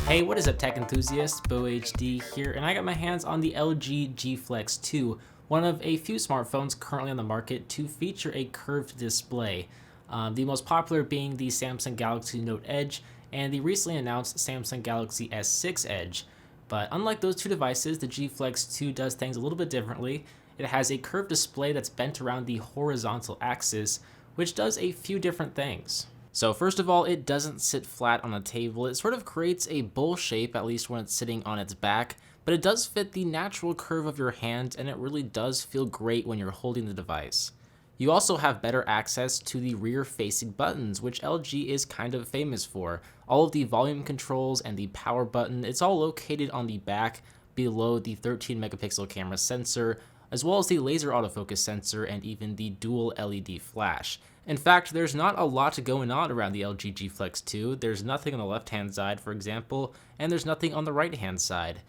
Hey, what is up, tech enthusiasts? BoHD here, and I got my hands on the LG G Flex 2, one of a few smartphones currently on the market to feature a curved display. The most popular being the Samsung Galaxy Note Edge and the recently announced Samsung Galaxy S6 Edge. But unlike those two devices, the G Flex 2 does things a little bit differently. It has a curved display that's bent around the horizontal axis, which does a few different things. So first of all, it doesn't sit flat on a table. It sort of creates a bowl shape, at least when it's sitting on its back, but it does fit the natural curve of your hand, and it really does feel great when you're holding the device. You also have better access to the rear-facing buttons, which LG is kind of famous for. All of the volume controls and the power button, it's all located on the back below the 13 megapixel camera sensor, as well as the laser autofocus sensor and even the dual LED flash. In fact, there's not a lot going on around the LG G Flex 2. There's nothing on the left-hand side, for example, and there's nothing on the right-hand side.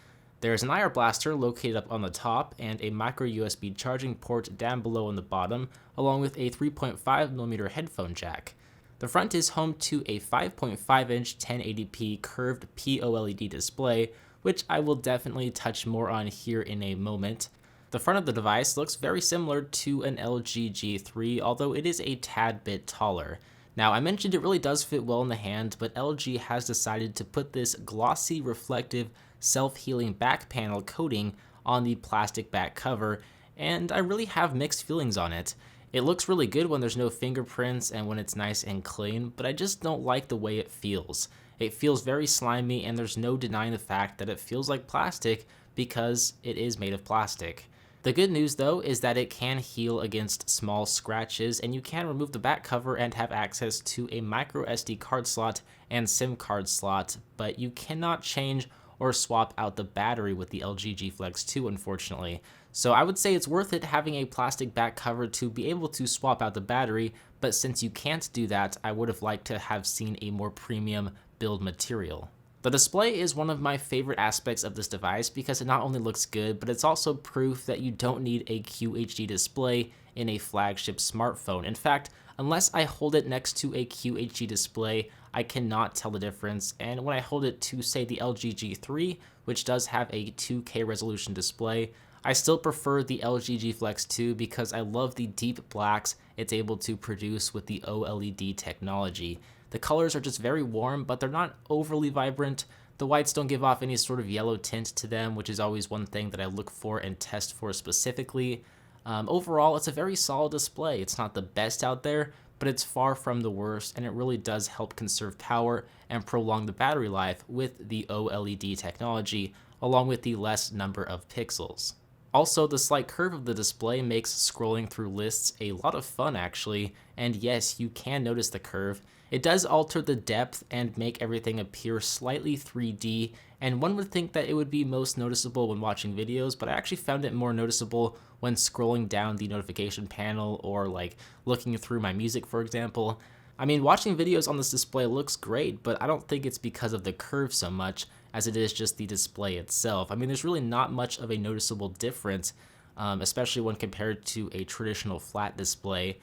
There's an IR blaster located up on the top and a micro USB charging port down below on the bottom, along with a 3.5mm headphone jack. The front is home to a 5.5-inch 1080p curved POLED display, which I will definitely touch more on here in a moment. The front of the device looks very similar to an LG G3, although it is a tad bit taller. Now, I mentioned it really does fit well in the hand, but LG has decided to put this glossy, reflective, self-healing back panel coating on the plastic back cover, and I really have mixed feelings on it. It looks really good when there's no fingerprints and when it's nice and clean, but I just don't like the way it feels. It feels very slimy, and there's no denying the fact that it feels like plastic because it is made of plastic. The good news though is that it can heal against small scratches, and you can remove the back cover and have access to a micro SD card slot and SIM card slot, but you cannot change or swap out the battery with the LG G Flex 2, unfortunately. So I would say it's worth it having a plastic back cover to be able to swap out the battery, but since you can't do that, I would have liked to have seen a more premium build material. The display is one of my favorite aspects of this device because it not only looks good, but it's also proof that you don't need a QHD display in a flagship smartphone. In fact, unless I hold it next to a QHD display, I cannot tell the difference, and when I hold it to, say, the LG G3, which does have a 2K resolution display, I still prefer the LG G Flex 2 because I love the deep blacks it's able to produce with the OLED technology. The colors are just very warm, but they're not overly vibrant. The whites don't give off any sort of yellow tint to them, which is always one thing that I look for and test for specifically. Overall, it's a very solid display. It's not the best out there, but it's far from the worst, and it really does help conserve power and prolong the battery life with the OLED technology, along with the less number of pixels. Also, the slight curve of the display makes scrolling through lists a lot of fun actually, and yes, you can notice the curve. It does alter the depth and make everything appear slightly 3D, and one would think that it would be most noticeable when watching videos, but I actually found it more noticeable when scrolling down the notification panel or like looking through my music, for example. I mean, watching videos on this display looks great, but I don't think it's because of the curve so much as it is just the display itself. I mean, there's really not much of a noticeable difference, especially when compared to a traditional flat display.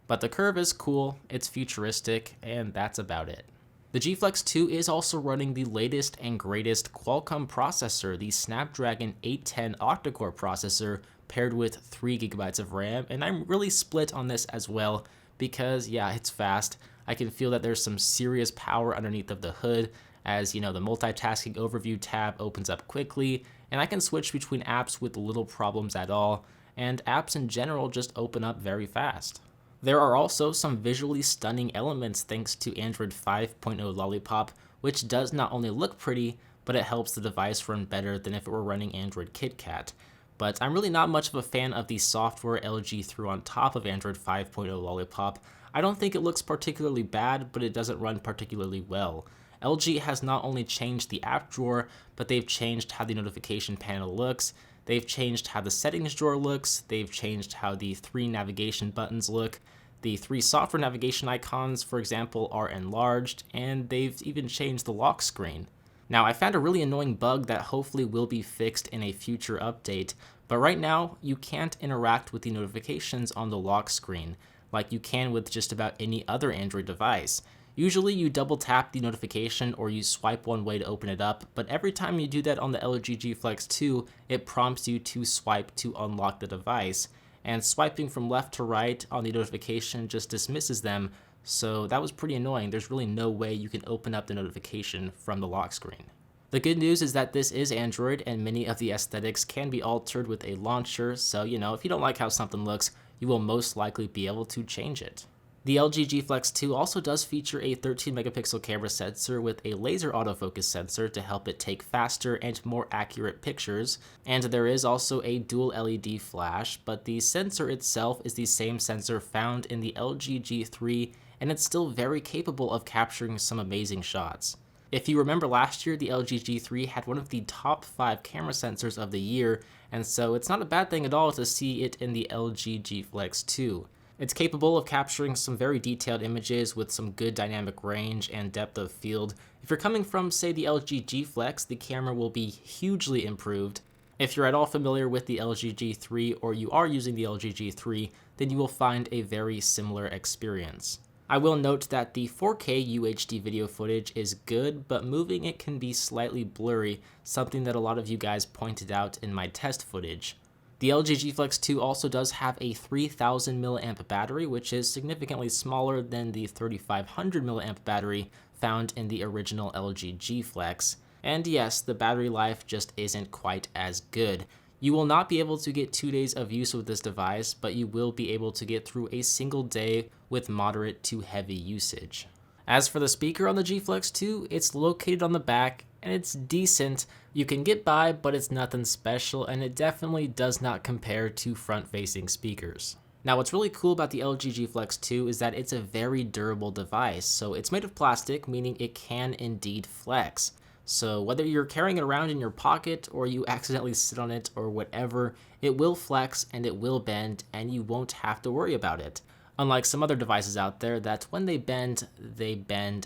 But the curve is cool, it's futuristic, and that's about it. The G Flex 2 is also running the latest and greatest Qualcomm processor, the Snapdragon 810 octa-core processor paired with 3GB of RAM, and I'm really split on this as well because, yeah, it's fast. I can feel that there's some serious power underneath of the hood, as you know, the multitasking overview tab opens up quickly, and I can switch between apps with little problems at all, and apps in general just open up very fast. There are also some visually stunning elements thanks to Android 5.0 Lollipop, which does not only look pretty, but it helps the device run better than if it were running Android KitKat. But I'm really not much of a fan of the software LG threw on top of Android 5.0 Lollipop. I don't think it looks particularly bad, but it doesn't run particularly well. LG has not only changed the app drawer, but they've changed how the notification panel looks, they've changed how the settings drawer looks, they've changed how the 3 navigation buttons look, the 3 software navigation icons, for example, are enlarged, and they've even changed the lock screen. Now, I found a really annoying bug that hopefully will be fixed in a future update, but right now, you can't interact with the notifications on the lock screen, like you can with just about any other Android device. Usually you double tap the notification or you swipe one way to open it up, but every time you do that on the LG G Flex 2, it prompts you to swipe to unlock the device. And swiping from left to right on the notification just dismisses them, so that was pretty annoying. There's really no way you can open up the notification from the lock screen. The good news is that this is Android and many of the aesthetics can be altered with a launcher, so if you don't like how something looks, you will most likely be able to change it. The LG G Flex 2 also does feature a 13 megapixel camera sensor with a laser autofocus sensor to help it take faster and more accurate pictures, and there is also a dual LED flash, but the sensor itself is the same sensor found in the LG G3, and it's still very capable of capturing some amazing shots. If you remember last year, the LG G3 had one of the top 5 camera sensors of the year, and so it's not a bad thing at all to see it in the LG G Flex 2. It's capable of capturing some very detailed images with some good dynamic range and depth of field. If you're coming from, say, the LG G Flex, the camera will be hugely improved. If you're at all familiar with the LG G3 or you are using the LG G3, then you will find a very similar experience. I will note that the 4K UHD video footage is good, but moving it can be slightly blurry, something that a lot of you guys pointed out in my test footage. The LG G Flex 2 also does have a 3000 mAh battery, which is significantly smaller than the 3500 mAh battery found in the original LG G Flex. And yes, the battery life just isn't quite as good. You will not be able to get 2 days of use with this device, but you will be able to get through a single day with moderate to heavy usage. As for the speaker on the G Flex 2, it's located on the back, and it's decent. You can get by, but it's nothing special, and it definitely does not compare to front-facing speakers. Now, what's really cool about the LG G Flex 2 is that it's a very durable device. So it's made of plastic, meaning it can indeed flex. So whether you're carrying it around in your pocket or you accidentally sit on it or whatever, it will flex and it will bend, and you won't have to worry about it. Unlike some other devices out there that when they bend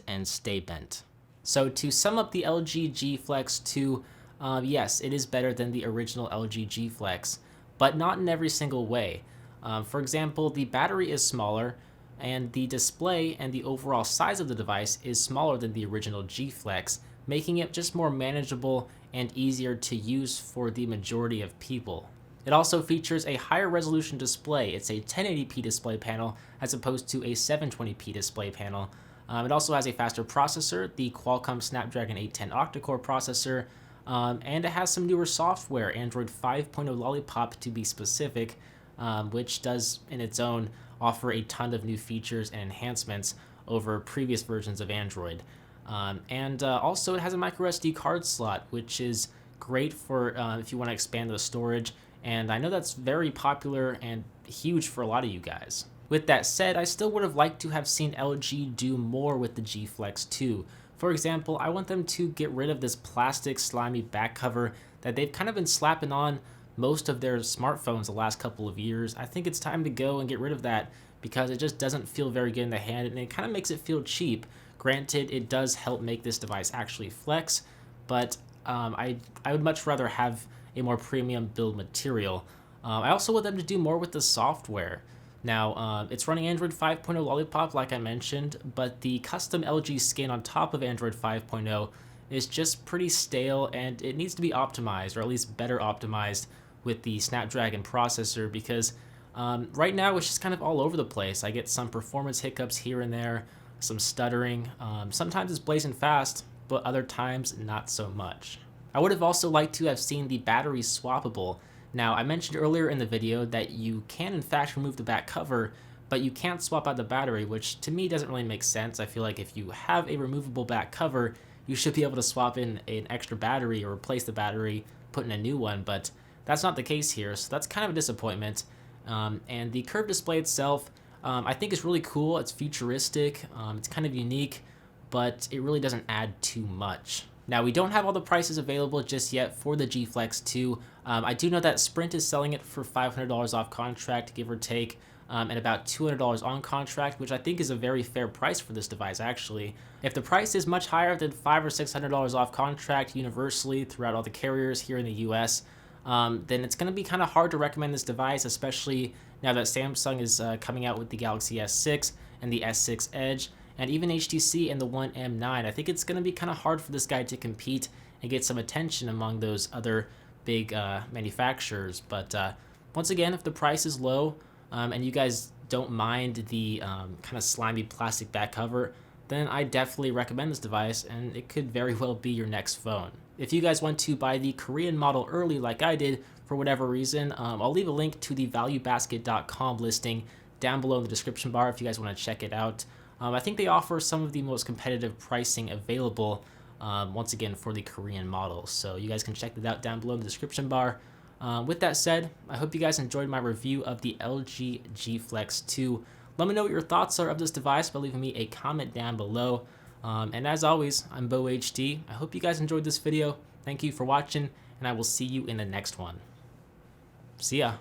and stay bent. So to sum up the LG G Flex 2, yes, it is better than the original LG G Flex, but not in every single way. For example, the battery is smaller, and the display and the overall size of the device is smaller than the original G Flex, making it just more manageable and easier to use for the majority of people. It also features a higher resolution display. It's a 1080p display panel as opposed to a 720p display panel. It also has a faster processor, the Qualcomm Snapdragon 810 octa-core processor, and it has some newer software, Android 5.0 Lollipop to be specific, which does in its own offer a ton of new features and enhancements over previous versions of Android. Also it has a microSD card slot, which is great for if you want to expand the storage, and I know that's very popular and huge for a lot of you guys. With that said, I still would have liked to have seen LG do more with the G Flex 2. For example, I want them to get rid of this plastic slimy back cover that they've kind of been slapping on most of their smartphones the last couple of years. I think it's time to go and get rid of that because it just doesn't feel very good in the hand, and it kind of makes it feel cheap. Granted, it does help make this device actually flex, but I would much rather have a more premium build material. I also want them to do more with the software. Now, it's running Android 5.0 Lollipop, like I mentioned, but the custom LG skin on top of Android 5.0 is just pretty stale, and it needs to be optimized, or at least better optimized, with the Snapdragon processor, because right now it's just kind of all over the place. I get some performance hiccups here and there, some stuttering. Sometimes it's blazing fast, but other times not so much. I would have also liked to have seen the battery swappable. Now, I mentioned earlier in the video that you can in fact remove the back cover, but you can't swap out the battery, which to me doesn't really make sense. I feel like if you have a removable back cover, you should be able to swap in an extra battery or replace the battery, put in a new one, but that's not the case here, so that's kind of a disappointment. And the curved display itself, I think is really cool. It's futuristic, it's kind of unique, but it really doesn't add too much. Now, we don't have all the prices available just yet for the G Flex 2. I do know that Sprint is selling it for $500 off contract, give or take, and about $200 on contract, which I think is a very fair price for this device, actually. If the price is much higher than $500 or $600 off contract universally throughout all the carriers here in the US, then it's going to be kind of hard to recommend this device, especially now that Samsung is coming out with the Galaxy S6 and the S6 Edge. and even HTC and the One M9. I think it's going to be kind of hard for this guy to compete and get some attention among those other big manufacturers. But once again, if the price is low and you guys don't mind the kind of slimy plastic back cover, then I definitely recommend this device, and it could very well be your next phone. If you guys want to buy the Korean model early like I did for whatever reason, I'll leave a link to the valuebasket.com listing down below in the description bar if you guys want to check it out. I think they offer some of the most competitive pricing available, once again, for the Korean models. So you guys can check that out down below in the description bar. With that said, I hope you guys enjoyed my review of the LG G Flex 2. Let me know what your thoughts are of this device by leaving me a comment down below. And as always, I'm BoHD. I hope you guys enjoyed this video. Thank you for watching, and I will see you in the next one. See ya.